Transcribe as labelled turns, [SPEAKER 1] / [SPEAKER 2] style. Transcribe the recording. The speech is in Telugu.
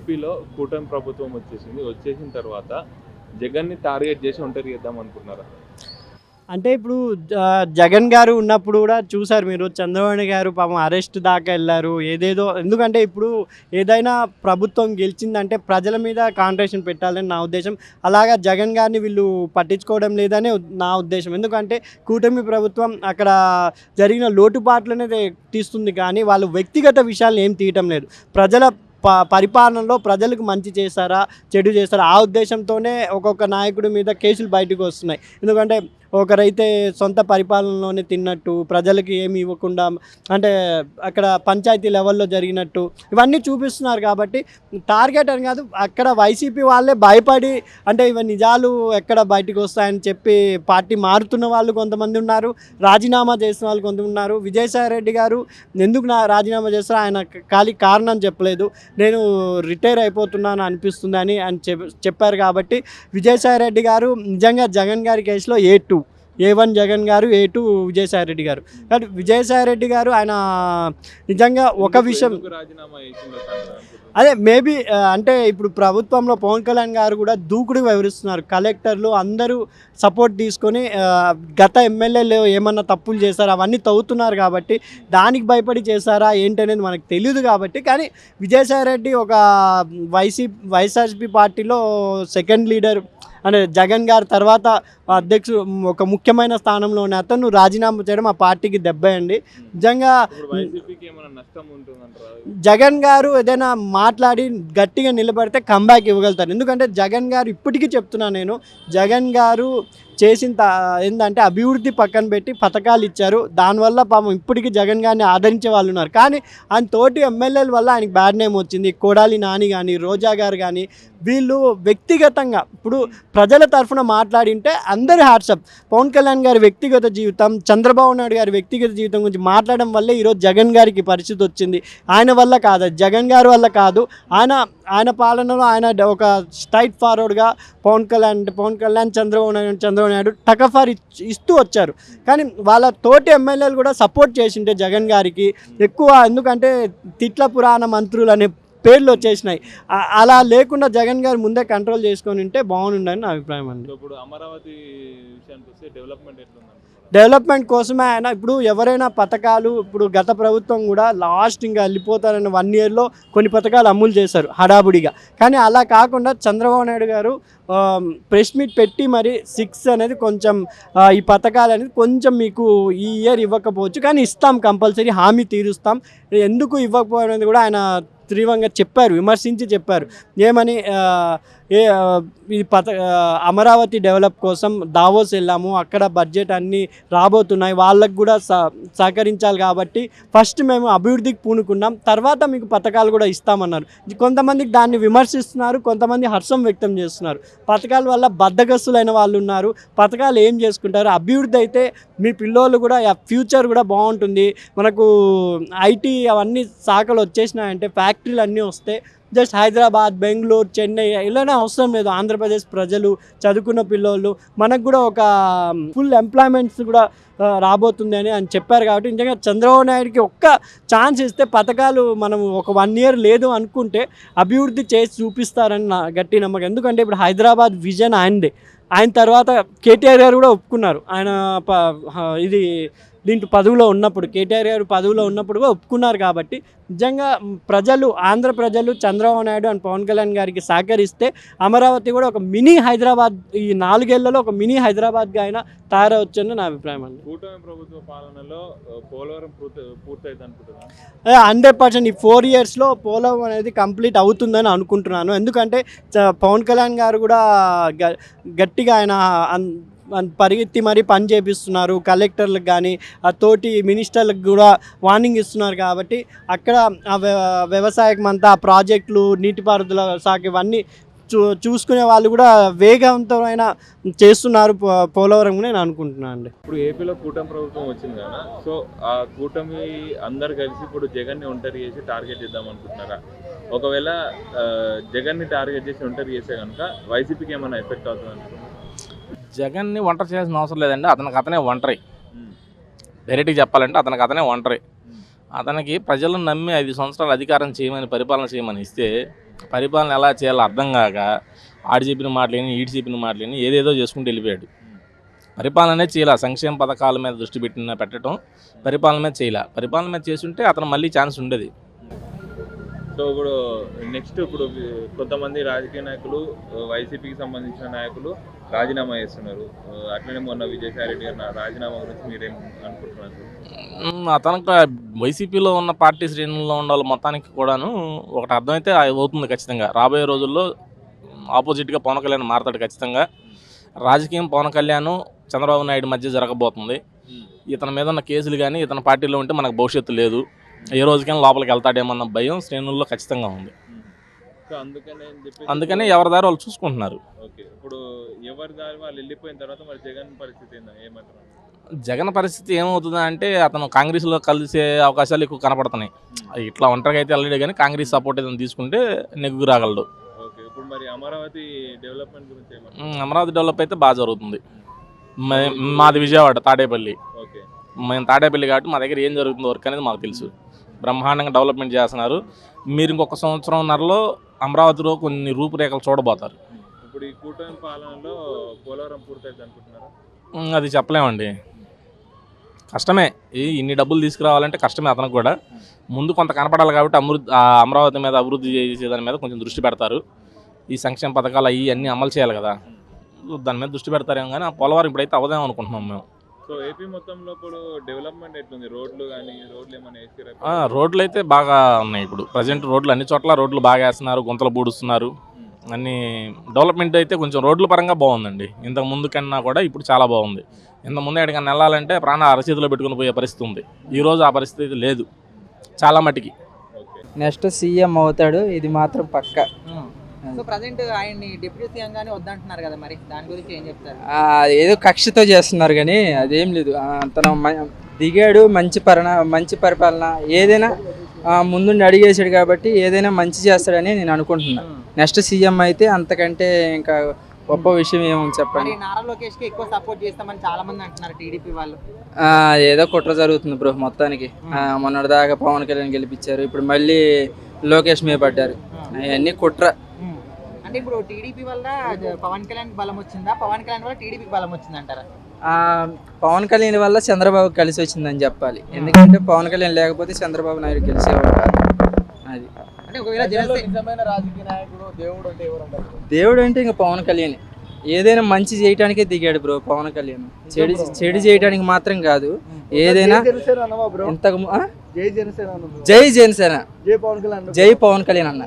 [SPEAKER 1] ఏపీలో కూటమి ప్రభుత్వం వచ్చేసిన తర్వాత జగన్ని టార్గెట్ చేసి ఒంటరి చేద్దాం అనుకున్నారా?
[SPEAKER 2] అంటే ఇప్పుడు జగన్ గారు ఉన్నప్పుడు కూడా చూసారు మీరు, చంద్రబాబు గారు పాపం అరెస్ట్ దాకా వెళ్ళారు ఏదేదో. ఎందుకంటే ఇప్పుడు ఏదైనా ప్రభుత్వం గెలిచిందంటే ప్రజల మీద కాన్సంట్రేషన్ పెట్టాలని నా ఉద్దేశం. అలాగా జగన్ గారిని వీళ్ళు పట్టించుకోవడం లేదని నా ఉద్దేశం. ఎందుకంటే కూటమి ప్రభుత్వం అక్కడ జరిగిన లోటుపాట్లనే తీస్తుంది, కానీ వాళ్ళు వ్యక్తిగత విషయాలను ఏం తీయటం లేదు. ప్రజల పరిపాలనలో ప్రజలకు మంచి చేశారా చెడు చేస్తారా ఆ ఉద్దేశంతోనే ఒక్కొక్క నాయకుడి మీద కేసులు బయటకు వస్తున్నాయి. ఎందుకంటే ఒకరైతే సొంత పరిపాలనలోనే తిన్నట్టు, ప్రజలకి ఏమి ఇవ్వకుండా, అంటే అక్కడ పంచాయతీ లెవెల్లో జరిగినట్టు ఇవన్నీ చూపిస్తున్నారు. కాబట్టి టార్గెట్ అని కాదు, అక్కడ వైసీపీ వాళ్ళే భయపడి అంటే ఇవి నిజాలు ఎక్కడ బయటకు వస్తాయని చెప్పి పార్టీ మారుతున్న వాళ్ళు కొంతమంది ఉన్నారు, రాజీనామా చేసిన వాళ్ళు కొంతమంది ఉన్నారు. విజయసాయి రెడ్డి గారు ఎందుకు రాజీనామా చేస్తారో ఆయన కారణం చెప్పలేదు. నేను రిటైర్ అయిపోతున్నాను అనిపిస్తుంది అని చెప్పారు. కాబట్టి విజయసాయి రెడ్డి గారు నిజంగా జగన్ గారి కేసులో A1 జగన్ గారు, A2 విజయసాయి రెడ్డి గారు. కానీ విజయసాయి రెడ్డి గారు ఆయన నిజంగా ఒక విషయం అదే మేబీ అంటే ఇప్పుడు ప్రభుత్వంలో పవన్ కళ్యాణ్ గారు కూడా దూకుడుగా వివరిస్తున్నారు. కలెక్టర్లు అందరూ సపోర్ట్ తీసుకొని గత ఎమ్మెల్యేలు ఏమన్నా తప్పులు చేశారు అవన్నీ తవ్వుతున్నారు. కాబట్టి దానికి భయపడి చేశారా ఏంటనేది మనకు తెలియదు. కాబట్టి కానీ విజయసాయి రెడ్డి ఒక వైఎస్ఆర్సీపీ పార్టీలో సెకండ్ లీడర్, అంటే జగన్ గారి తర్వాత అధ్యక్షుడు, ఒక ముఖ్యమైన స్థానంలో ఉన్న అతను రాజీనామా చేయడం ఆ పార్టీకి దెబ్బ అండి. నిజంగా జగన్ గారు ఏదైనా మాట్లాడి గట్టిగా నిలబడితే కంబ్యాక్ ఇవ్వగలుగుతారు. ఎందుకంటే జగన్ గారు ఇప్పటికీ చెప్తున్నాను నేను, జగన్ గారు చేసిన ఏంటంటే అభివృద్ధి పక్కన పెట్టి పథకాలు ఇచ్చారు. దానివల్ల పాపం ఇప్పటికీ జగన్ గారిని ఆదరించే వాళ్ళు ఉన్నారు. కానీ ఆయన తోటి ఎమ్మెల్యేల వల్ల ఆయనకి బ్యాడ్ నేమ్ వచ్చింది. కొడాలి నాని కానీ, రోజా గారు కానీ, వీళ్ళు వ్యక్తిగతంగా ఇప్పుడు ప్రజల తరఫున మాట్లాడింటే అందరి హ్యాట్సప్. పవన్ కళ్యాణ్ గారి వ్యక్తిగత జీవితం, చంద్రబాబు నాయుడు గారి వ్యక్తిగత జీవితం గురించి మాట్లాడడం వల్లే ఈరోజు జగన్ గారికి పరిస్థితి వచ్చింది. ఆయన వల్ల కాదు, జగన్ గారి వల్ల కాదు. ఆయన పాలనలో ఆయన ఒక స్ట్రైట్ ఫార్వర్డ్గా పవన్ కళ్యాణ్ చంద్రబాబు నాయుడు టకఫార్ ఇస్తూ వచ్చారు. కానీ వాళ్ళ తోటి ఎమ్మెల్యేలు కూడా సపోర్ట్ చేసింటే జగన్ గారికి ఎక్కువ, ఎందుకంటే తిట్ల పురాణ మంత్రులు అనే పేర్లు వచ్చేసినాయి. అలా లేకుండా జగన్ గారు ముందే కంట్రోల్ చేసుకొని ఉంటే బాగుండని నా అభిప్రాయం అండి.
[SPEAKER 1] ఇప్పుడు అమరావతి విషయానికి వస్తే
[SPEAKER 2] డెవలప్మెంట్ కోసమే ఆయన ఇప్పుడు ఎవరైనా పథకాలు, ఇప్పుడు గత ప్రభుత్వం కూడా లాస్ట్ ఇంకా వెళ్ళిపోతారన్న 1 yearలో కొన్ని పథకాలు అమలు చేశారు హడాబుడిగా. కానీ అలా కాకుండా చంద్రబాబు నాయుడు గారు ప్రెస్ మీట్ పెట్టి మరి 6 అనేది కొంచెం ఈ పథకాలు అనేది కొంచెం మీకు ఈ ఇయర్ ఇవ్వకపోవచ్చు కానీ ఇస్తాం, కంపల్సరీ హామీ తీరుస్తాం. ఎందుకు ఇవ్వకపోవడం అనేది కూడా ఆయన తీవ్రంగా చెప్పారు, విమర్శించి చెప్పారు. ఏమని ఈ అమరావతి డెవలప్ కోసం దావోస్ వెళ్ళాము, అక్కడ బడ్జెట్ అన్నీ రాబోతున్నాయి, వాళ్ళకు కూడా సహకరించాలి. కాబట్టి ఫస్ట్ మేము అభివృద్ధికి పూనుకున్నాం, తర్వాత మీకు పథకాలు కూడా ఇస్తామన్నారు. కొంతమందికి దాన్ని విమర్శిస్తున్నారు, కొంతమంది హర్షం వ్యక్తం చేస్తున్నారు. పథకాల వల్ల బద్దగస్తులైన వాళ్ళు ఉన్నారు. పథకాలు ఏం చేసుకుంటారు? అభివృద్ధి అయితే మీ పిల్లోళ్ళు కూడా ఫ్యూచర్ కూడా బాగుంటుంది. మనకు ఐటీ అవన్నీ శాఖలు వచ్చేసినాయంటే ఫ్యాక్టరీలు అన్నీ వస్తే జస్ట్ హైదరాబాద్, బెంగళూరు, చెన్నై ఇలానే అవసరం లేదు. ఆంధ్రప్రదేశ్ ప్రజలు, చదువుకున్న పిల్లోళ్ళు, మనకు కూడా ఒక ఫుల్ ఎంప్లాయ్మెంట్స్ కూడా రాబోతుంది అని చెప్పారు. కాబట్టి నిజంగా చంద్రబాబు నాయుడికి ఒక్క ఛాన్స్ ఇస్తే పథకాలు మనం ఒక 1 year లేదు అనుకుంటే అభివృద్ధి చేసి చూపిస్తారని నా గట్టి నమ్మకం. ఎందుకంటే ఇప్పుడు హైదరాబాద్ విజన్ ఆయనదే. ఆయన తర్వాత కేటీఆర్ గారు కూడా ఒప్పుకున్నారు. ఆయన ఇది దీంట్లో పదవిలో ఉన్నప్పుడు, కేటీఆర్ గారు పదవిలో ఉన్నప్పుడు కూడా ఒప్పుకున్నారు. కాబట్టి నిజంగా ప్రజలు, ఆంధ్ర ప్రజలు చంద్రబాబు నాయుడు అండ్ పవన్ కళ్యాణ్ గారికి సహకరిస్తే అమరావతి కూడా ఒక మినీ హైదరాబాద్, ఈ 4 ఏళ్లలో ఒక మినీ హైదరాబాద్గా అయినా తయారవచ్చని నా అభిప్రాయం అండి.
[SPEAKER 1] కూటమి ప్రభుత్వ పాలనలో పోలవరం పూర్తయితే అనుకుంటున్నాను
[SPEAKER 2] 100%. ఈ 4 yearsలో పోలవరం అనేది కంప్లీట్ అవుతుందని అనుకుంటున్నాను. ఎందుకంటే పవన్ కళ్యాణ్ గారు కూడా గట్టిగా ఆయన పరిగెత్తి మరీ పని చేపిస్తున్నారు. కలెక్టర్లకు కానీ తోటి మినిస్టర్లకు కూడా వార్నింగ్ ఇస్తున్నారు. కాబట్టి అక్కడ వ్యవసాయకం అంతా ప్రాజెక్టులు, నీటిపారుదల శాఖ ఇవన్నీ చూసుకునే వాళ్ళు కూడా వేగవంతమైన చేస్తున్నారు పోలవరం నేను అనుకుంటున్నాను అండి.
[SPEAKER 1] ఇప్పుడు ఏపీలో కూటమి ప్రభుత్వం వచ్చింది కదా, సో ఆ కూటమి అందరు కలిసి ఇప్పుడు జగన్ని ఒంటరి చేసి టార్గెట్ చేద్దాం అనుకుంటున్నారా? ఒకవేళ జగన్ని టార్గెట్ చేసి ఒంటరి చేస్తే కనుక వైసీపీకి ఏమైనా ఎఫెక్ట్ అవుతుంది అనుకుంటున్నారు?
[SPEAKER 3] జగన్ని ఒంటరి చేయాల్సిన అవసరం లేదండి. అతనే ఒంటరి. డైరెక్ట్గా చెప్పాలంటే అతనే ఒంటరి. అతనికి ప్రజలను నమ్మి 5 సంవత్సరాలు అధికారం చేయమని, పరిపాలన చేయమని ఇస్తే పరిపాలన ఎలా చేయాలో అర్థం కాక ఆడు చెప్పిన మాటలేని ఈడు చెప్పిన మాటలేని ఏదేదో చేసుకుంటూ వెళ్ళిపోయాడు. పరిపాలన అనేది చేయాల, సంక్షేమ పథకాల మీద దృష్టి పెట్టడం పరిపాలన మీద చేయాల. పరిపాలన మీద చేస్తుంటే అతను మళ్ళీ ఛాన్స్ ఉండేది.
[SPEAKER 1] సో ఇప్పుడు నెక్స్ట్ ఇప్పుడు కొంతమంది రాజకీయ నాయకులు వైసీపీకి సంబంధించిన నాయకులు రాజీనామా చేస్తున్నారు. అట్లనే మొన్న విజయసాయి రెడ్డి గారు రాజీనామా గురించి మీరేం అనుకుంటున్నారు?
[SPEAKER 3] అతనికి వైసీపీలో ఉన్న పార్టీ శ్రేణుల్లో ఉన్న వాళ్ళు మొత్తానికి కూడాను ఒకటి అర్థమైతే అవుతుంది ఖచ్చితంగా. రాబోయే రోజుల్లో ఆపోజిట్గా పవన్ కళ్యాణ్ మారతాడు ఖచ్చితంగా. రాజకీయం పవన్ కళ్యాణ్ చంద్రబాబు నాయుడు మధ్య జరగబోతుంది. ఇతని మీద ఉన్న కేసులు కానీ ఇతని పార్టీలో ఉంటే మనకు భవిష్యత్తు లేదు. ఏ రోజుకైనా లోపలికి వెళ్తాడేమన్న భయం శ్రేణుల్లో ఖచ్చితంగా ఉంది. అందుకని ఎవరి దారి వాళ్ళు చూసుకుంటున్నారు.
[SPEAKER 1] ఓకే, ఇప్పుడు ఎవరి దారి వాళ్ళు వెళ్ళిపోయిన తర్వాత మరి జగన్ పరిస్థితి ఏమంటారు?
[SPEAKER 3] జగన్ పరిస్థితి ఏమవుతుందా అంటే అతను కాంగ్రెస్లో కలిసే అవకాశాలు ఎక్కువ కనపడుతున్నాయి. ఇట్లా ఒంటరిగా అయితే వెళ్ళాడు కానీ కాంగ్రెస్ సపోర్ట్ ఏదైనా తీసుకుంటే నెగ్గు రాగలడు.
[SPEAKER 1] ఓకే, ఇప్పుడు మరి అమరావతి డెవలప్మెంట్ గురించి ఏమంటారు?
[SPEAKER 3] అమరావతి డెవలప్ అయితే బాగా జరుగుతుంది. మాది విజయవాడ తాడేపల్లి.
[SPEAKER 1] ఓకే,
[SPEAKER 3] మేము తాడేపల్లి కాబట్టి మా దగ్గర ఏం జరుగుతుందో వర్క్ అనేది మాకు తెలుసు. బ్రహ్మాండంగా డెవలప్మెంట్ చేస్తున్నారు. మీరు ఇంకొక సంవత్సరంన్నరలో అమరావతిలో కొన్ని రూపురేఖలు చూడబోతారు.
[SPEAKER 1] ఇప్పుడు ఈ కూటమి పాలనలో పోలవరం పూర్తయింది అనుకుంటున్నారా?
[SPEAKER 3] అది చెప్పలేమండి, కష్టమే. ఇన్ని డబ్బులు తీసుకురావాలంటే కష్టమే. అతనికి కూడా ముందు కొంత కనపడాలి కాబట్టి అమరావతి మీద అభివృద్ధి చేసేదాని మీద కొంచెం దృష్టి పెడతారు. ఈ సంక్షేమ పథకాలు అన్నీ అమలు చేయాలి కదా, దాని మీద దృష్టి పెడతారేమో. కానీ ఆ పోలవరం ఇప్పుడైతే అవదేమో అనుకుంటున్నాం మేము.
[SPEAKER 1] సో ఏపీ మొత్తంలో ఇప్పుడు డెవలప్మెంట్ ఎట్లుంది? రోడ్లు కానీ రోడ్లు ఏమైనా వేసారా?
[SPEAKER 3] రోడ్లు అయితే బాగా ఉన్నాయి. ఇప్పుడు ప్రజెంట్ రోడ్లు అన్ని చోట్ల రోడ్లు బాగా వేస్తున్నారు, గుంతలు పూడుస్తున్నారు. అన్ని డెవలప్మెంట్ అయితే కొంచెం రోడ్ల పరంగా బాగుందండి. ఇంతకు ముందు కన్నా కూడా ఇప్పుడు చాలా బాగుంది. ఇంతకుముందు ఎక్కడికన్నా వెళ్ళాలంటే ప్రాణ అరచేతిలో పెట్టుకుని పోయే పరిస్థితి ఉంది. ఈరోజు ఆ పరిస్థితి లేదు చాలా మటుకి.
[SPEAKER 4] నెక్స్ట్ సీఎం అవుతాడు, ఇది మాత్రం పక్క.
[SPEAKER 5] సో ప్రజెంట్ ఆయన్ని డిప్యూటీ సీఎం గానీ వద్దంటున్నారు కదా, మరి దాని గురించి ఏం చెప్తారు?
[SPEAKER 4] ఏదో కక్షతో చేస్తున్నారు కానీ అదేం లేదు. తను దిగాడు, మంచి పరిపాలన ఏదైనా ముందుండి అడిగేసాడు కాబట్టి ఏదైనా మంచి చేస్తాడని నేను అనుకుంటున్నా. నెక్స్ట్ సీఎం అయితే అంతకంటే ఇంకా గొప్ప విషయం ఏమని చెప్పండి.
[SPEAKER 5] నారా లోకేష్ కి ఎక్కువ సపోర్ట్ చేస్తామని చాలా మంది అంటున్నారు టీడీపీ వాళ్ళు.
[SPEAKER 4] ఏదో కుట్ర జరుగుతుంది బ్రో మొత్తానికి. మొన్నటిదాకా పవన్ కళ్యాణ్ గెలిపించారు, ఇప్పుడు మళ్ళీ లోకేష్ మీద పడ్డారు. అవన్నీ కుట్ర.
[SPEAKER 5] అంటే ఇప్పుడు టీడీపీ వల్ల పవన్ కళ్యాణ్ బలం వచ్చిందా, పవన్ కళ్యాణ్ వల్ల టీడీపీకి బలం వచ్చింది అంటారా?
[SPEAKER 4] పవన్ కళ్యాణ్ వల్ల చంద్రబాబు కలిసి వచ్చిందని చెప్పాలి. ఎందుకంటే పవన్ కళ్యాణ్ లేకపోతే చంద్రబాబు నాయుడు గెలిచేవాడు కాదు. అది
[SPEAKER 5] అంటే ఒకవేళ
[SPEAKER 2] నిజమైన రాజకీయ నాయకుడు దేవుడు అంటే ఎవరు అంటారు?
[SPEAKER 4] దేవుడు అంటే ఇంకా పవన్ కళ్యాణ్. ఏదైనా మంచి చేయడానికే దిగాడు బ్రో పవన్ కళ్యాణ్. చెడు చేయడానికి మాత్రం కాదు. ఏదైనా ఇంతకు జై జనసేన, జై పవన్ కళ్యాణ్ అన్న.